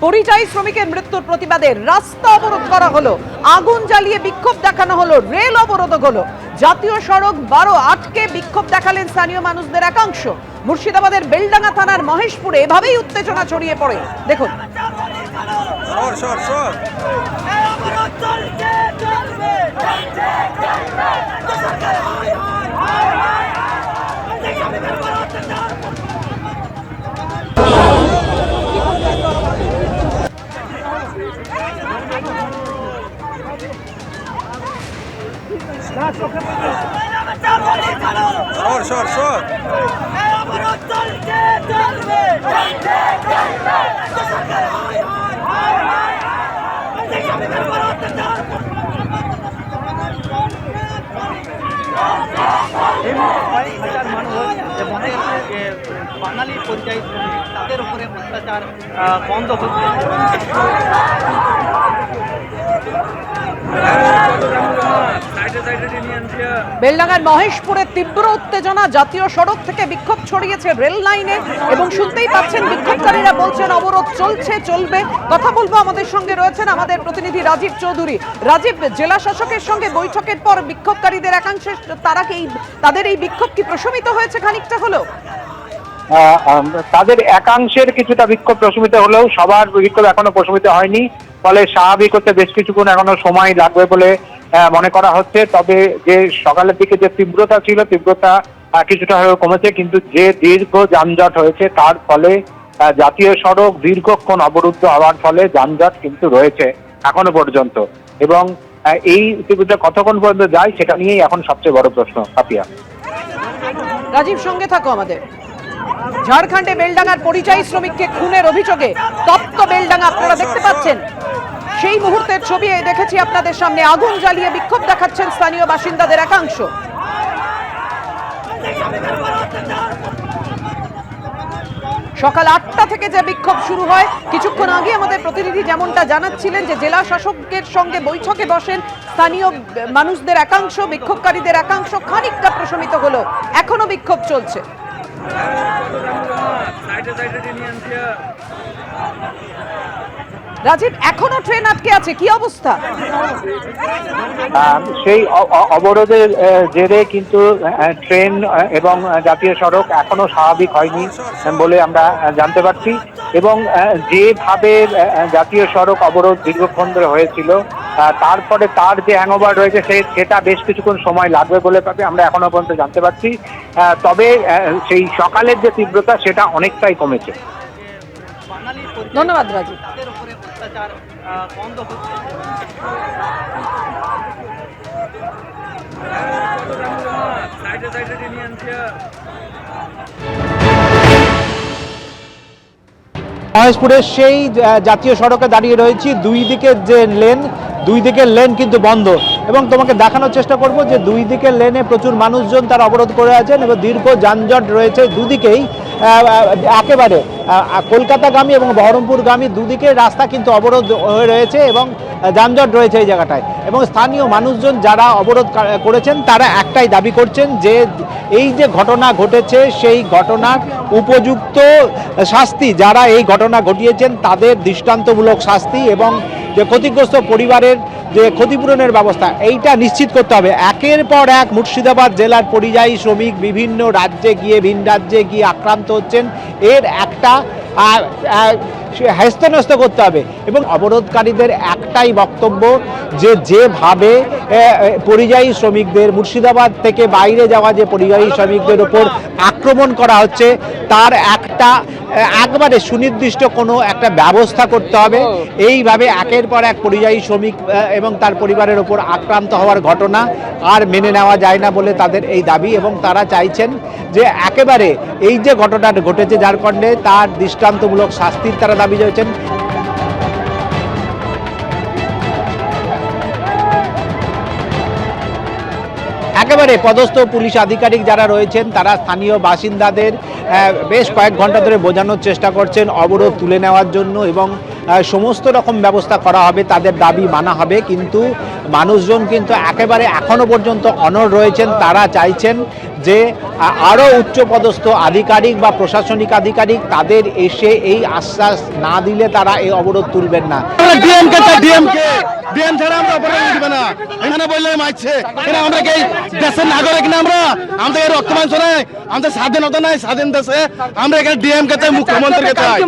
পরিযায়ী শ্রমিকের মৃত্যুর প্রতিবাদে রাস্তা অবরোধ করা হলো, আগুন জ্বালিয়ে বিক্ষোভ দেখানো হলো, রেল অবরোধ হলো, জাতীয় সড়ক 12 আটকে বিক্ষোভ দেখালেন স্থানীয় মানুষদের একাংশ। মুর্শিদাবাদের বেলডাঙ্গা থানার মহেশপুরে এভাবেই উত্তেজনা ছড়িয়ে পড়ে। দেখুন। বাঙালি পরিযায়ী শ্রমিক তাদের উপরে অত্যাচার বন্ধ হচ্ছে। বেলডাঙ্গার মহেশপুরে তীব্র উত্তেজনা, জাতীয় সড়ক থেকে বিক্ষোভ ছড়িয়েছে রেল লাইনে এবং শুনতেই পাচ্ছেন বিক্ষোভকারীরা বলছেন অবরোধ চলছে, চলবে। কথা বলবো, আমাদের সঙ্গে রয়েছেন আমাদের প্রতিনিধি রাজীব চৌধুরী। রাজীব, জেলা শাসকের সঙ্গে বৈঠকের পর বিক্ষোভকারীদের একাংশে তাদের এই বিক্ষোভ কি প্রশমিত হয়েছে খানিকটা হলো? তাদের একাংশের কিছুটা বিক্ষোভ প্রশমিত হলেও সবার বিক্ষোভ এখনো প্রশমিত হয়নি, ফলে স্বাভাবিক হতে বেশ কিছুক্ষণ এখনো সময় লাগবে বলে মনে করা হচ্ছে। তবে যে সকালের দিকে যে তীব্রতা ছিল, তীব্রতা কিছুটা হলেও কমেছে, কিন্তু যে দীর্ঘ যানজট হয়েছে তার ফলে জাতীয় সড়ক দীর্ঘক্ষণ অবরুদ্ধ হওয়ার ফলে যানজট কিন্তু রয়েছে এখনো পর্যন্ত, এবং এই তীব্রতা কতক্ষণ পর্যন্ত যায় সেটা নিয়েই এখন সবচেয়ে বড় প্রশ্ন। পাপিয়া, রাজীব সঙ্গে থাকো আমাদের। ঝাড়খণ্ডে বেলডাঙ্গার পরিযায়ী শ্রমিককে খুনের অভিযোগে তপ্ত বেলডাঙ্গা আপনারা দেখতে পাচ্ছেন। সেই মুহূর্তের ছবি দেখেছি আপনাদের সামনে। আগুন জ্বালিয়ে বিক্ষোভ দেখাচ্ছেন স্থানীয় বাসিন্দাদের একাংশ। সকাল 8টা থেকে যে বিক্ষোভ শুরু হয়, কিছুক্ষণ আগে আমাদের প্রতিনিধি যেমনটা জানাচ্ছিলেন যে জেলা শাসকের সঙ্গে বৈঠকে বসেন স্থানীয় মানুষদের একাংশ, বিক্ষোভকারীদের একাংশ খানিকটা প্রশমিত হলো, এখনো বিক্ষোভ চলছে। রাজীব, এখনো ট্রেন আটকে আছে, কি অবস্থা? সেই অবরোধের জেরে কিন্তু ট্রেন এবং জাতীয় সড়ক এখনো স্বাভাবিক হয়নি বলে আমরা জানতে পারছি, এবং যেভাবে জাতীয় সড়ক অবরোধ দীর্ঘক্ষণ ধরে হয়েছিল, তারপরে তার যে হ্যাংওভার রয়েছে সেটা বেশ কিছুক্ষণ সময় লাগবে বলে আমরা এখনো পর্যন্ত জানতে পারছি। তবে সেই সকালের যে তীব্রতা সেটা অনেকটাই কমেছে। ধন্যবাদ রাজীব। তাদের উপরে অত্যাচার বন্ধ হচ্ছে। মহেশপুরের সেই জাতীয় সড়কে দাঁড়িয়ে রয়েছি, দুই দিকের লেন কিন্তু বন্ধ, এবং তোমাকে দেখানোর চেষ্টা করব যে দুই দিকের লেনে প্রচুর মানুষজন তারা অবরোধ করে আছেন এবং দীর্ঘ যানজট রয়েছে দুদিকেই। একেবারে কলকাতাগামী এবং বহরমপুরগামী দুদিকের রাস্তা কিন্তু অবরোধ হয়ে রয়েছে এবং যানজট রয়েছে এই জায়গাটায়। এবং স্থানীয় মানুষজন যারা অবরোধ করেছেন তারা একটাই দাবি করছেন যে এই যে ঘটনা ঘটেছে সেই ঘটনার উপযুক্ত শাস্তি, যারা এই ঘটনা ঘটিয়েছেন তাদের দৃষ্টান্তমূলক শাস্তি, এবং যে ক্ষতিগ্রস্ত পরিবারের যে ক্ষতিপূরণের ব্যবস্থা এইটা নিশ্চিত করতে হবে। একের পর এক মুর্শিদাবাদ জেলার পরিযায়ী শ্রমিক বিভিন্ন রাজ্যে গিয়ে ভিন রাজ্যে গিয়ে আক্রান্ত হচ্ছেন, এর একটা হ্যস্ত করতে হবে। এবং অবরোধকারীদের একটাই বক্তব্য যে যেভাবে পরিযায়ী শ্রমিকদের মুর্শিদাবাদ থেকে বাইরে যাওয়া যে পরিযায়ী শ্রমিকদের উপর আক্রমণ করা হচ্ছে তার একবারে সুনির্দিষ্ট কোনো একটা ব্যবস্থা করতে হবে। এইভাবে একের পর এক পরিযায়ী শ্রমিক এবং তার পরিবারের ওপর আক্রান্ত হওয়ার ঘটনা আর মেনে নেওয়া যায় না বলে তাদের এই দাবি, এবং তারা চাইছেন যে একেবারে এই যে ঘটনাটা ঘটেছে ঝাড়খণ্ডে তার দৃষ্টান্তমূলক শাস্তির তারা দাবি রয়েছেন। একেবারে পদস্থ পুলিশ আধিকারিক যারা রয়েছেন তারা স্থানীয় বাসিন্দাদের বেশ কয়েক ঘন্টা ধরে বোঝানোর চেষ্টা করছেন অবরোধ তুলে নেওয়ার জন্য, এবং সমস্ত রকম ব্যবস্থা করা হবে, তাদের দাবি মানা হবে। কিন্তু মানুষজন কিন্তু একেবারে এখনো পর্যন্ত অনড় রয়েছেন, তারা চাইছেন যে আরও উচ্চপদস্থ আধিকারিক বা প্রশাসনিক আধিকারিক তাদের এসে এই আশ্বাস না দিলে তারা এই অবরোধ তুলবেন না। ডিএমকে ডিএম ছাড়া আমরা অপরাধ দিবে না, এখানে বললে মারছে। এখানে আমরা কি দেশের নাগরিক না? আমাদের রক্ত মাংস নাই, আমাদের স্বাধীনতা নাই। স্বাধীন দেশে আমরা এখানে ডিএমকে চাই, মুখ্যমন্ত্রীকে চাই।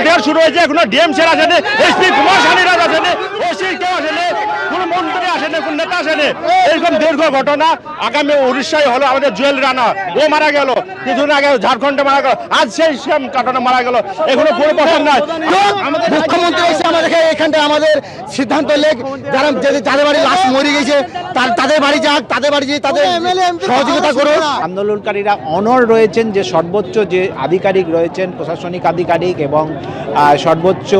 দেড় শুরু হয়েছে, এখনো ডিএম স্যার আসেনি, এসপি কুমার শালীরাজ আসেনি, ওসি কেউ আসেনি, কোন মন্ত্রী আসেনি, কোন নেতা আসেনি। এইরকম দীর্ঘ ঘটনা। আগামী উড়িষ্যায় হলো আমাদের জুয়েল রানা, ও মারা গেল কিছুদিন আগে, ঝাড়খণ্ডে মারা গেল, আজ সেই সেম ঘটনা মারা গেল, এখনো কোনো প্রশ্ন নাই। আমাদের মুখ্যমন্ত্রী এসে আমাদেরকে এখানটা আমাদের সিদ্ধান্ত লেখ, যারা যাদের বাড়ি লাশ মরে গেছে তাদের বাড়ি যাক, তাদের বাড়ি যেয়ে তাদের সহযোগিতা করুন। আন্দোলনকারীরা অনড় রয়েছেন যে সর্বোচ্চ যে আধিকারিক রয়েছেন, প্রশাসনিক আধিকারিক এবং সর্বোচ্চ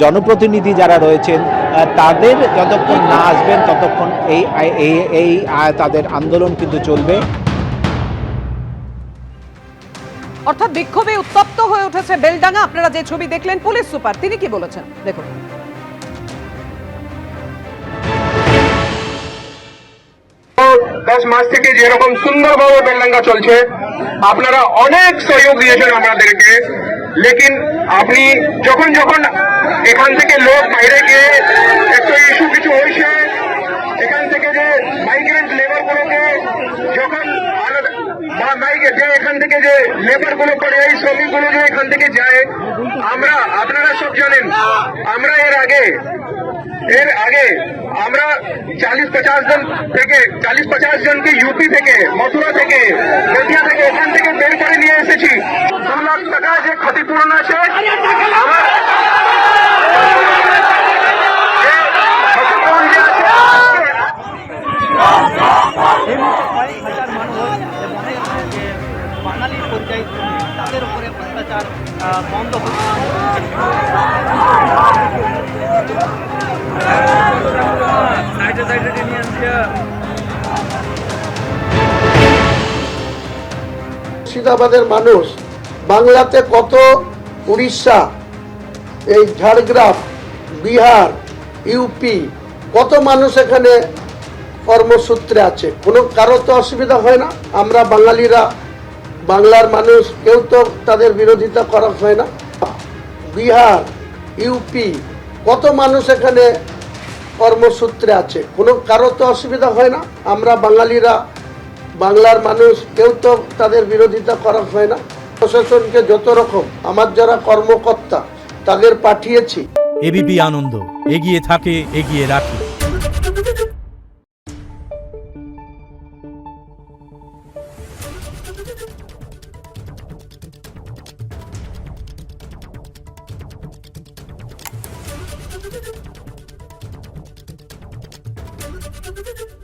জনপ্রতিনিধি যারা রয়েছেন, তাদের যতক্ষণ না আসবেন ততক্ষণ এই তাদের আন্দোলন কিন্তু চলবে। অর্থাৎ বিক্ষোভে উত্তপ্ত হয়ে উঠেছে বেলডাঙ্গা। আপনারা যে ছবি দেখলেন, পুলিশ সুপার তিনি কি বলেছেন দেখুন। দশ মাস থেকে যেরকম সুন্দরভাবে বেলডাঙ্গা চলছে, আপনারা অনেক সহযোগ দিয়েছেন আমাদেরকে, লেকিন আপনি যখন যখন এখান থেকে লোক বাইরে গিয়ে একটা ইস্যু কিছু হয়েছে, এখান থেকে যে মাইগ্রেন্ট লেবার গুলোকে যখন যে এখান থেকে যে লেবার গুলো করে, এই শ্রমিক গুলো যে এখান থেকে যায়, আমরা আপনারা সব জানেন, আমরা এর আগে আমরা 40-50 জন থেকে 40-50 জনকে ইউপি থেকে, মথুরা থেকে, বেতিয়া থেকে এখান থেকে বের করে নিয়ে এসেছি। 2 লাখ টাকা যে ক্ষতিপূরণ আছে, এই মুহূর্তে কয়েক হাজার মানুষ মনে হচ্ছে যে বাঙালির পরিযায়ী শ্রমিক, তাদের উপরে অত্যাচার বন্ধ হচ্ছে। মুর্শিদাবাদের মানুষ বাংলাতে কত, উড়িষ্যা, এই ঝাড়গ্রাম, বিহার, ইউপি, কত মানুষ এখানে কর্মসূত্রে আছে, কোনো কারো তো অসুবিধা হয় না। আমরা বাঙালিরা, বাংলার মানুষ, কেউ তো তাদের বিরোধিতা করা হয় না। বিহার, ইউপি, কত মানুষ এখানে কর্মসূত্রে আছে, কোনো কারো তো অসুবিধা হয় না। আমরা বাঙালিরা, বাংলার মানুষ, কেউ তো তাদের বিরোধিতা করা হয় না। প্রশাসনকে যত রকম আমার যারা কর্মকর্তা তাদের পাঠিয়েছি। এবিপি আনন্দ, এগিয়ে থাকে, এগিয়ে রাখে। Thank you.